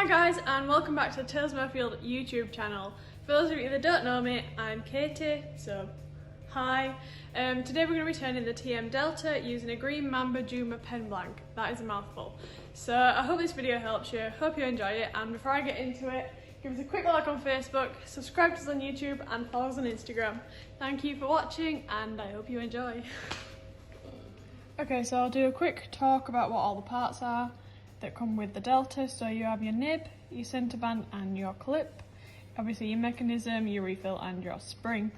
Hi guys, and welcome back to the Tales of Murfield YouTube channel. For those of you that don't know me, I'm Katie, so hi. Today we're going to be turning the TM Delta using a green Mamba Juma pen blank. That is a mouthful. So I hope this video helps you, hope you enjoy it, and before I get into it, give us a quick like on Facebook, subscribe to us on YouTube, and follow us on Instagram. Thank you for watching, and I hope you enjoy. Okay, so I'll do a quick talk about what all the parts are that come with the Delta. So you have your nib, your centre band and your clip, obviously your mechanism, your refill and your spring.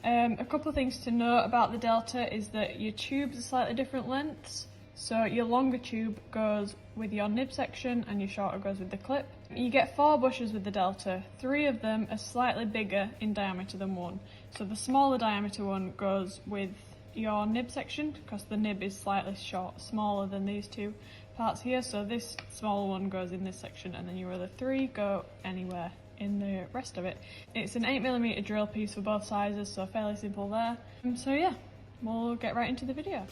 A couple of things to note about the Delta is that your tubes are slightly different lengths. So your longer tube goes with your nib section and your shorter goes with the clip. You get 4 bushes with the Delta. 3 of them are slightly bigger in diameter than one. So the smaller diameter one goes with your nib section because the nib is slightly smaller than these two parts here, so this smaller one goes in this section and then your other 3 go anywhere in the rest of it. It's an 8mm drill piece for both sizes, so fairly simple there. So yeah, we'll get right into the video.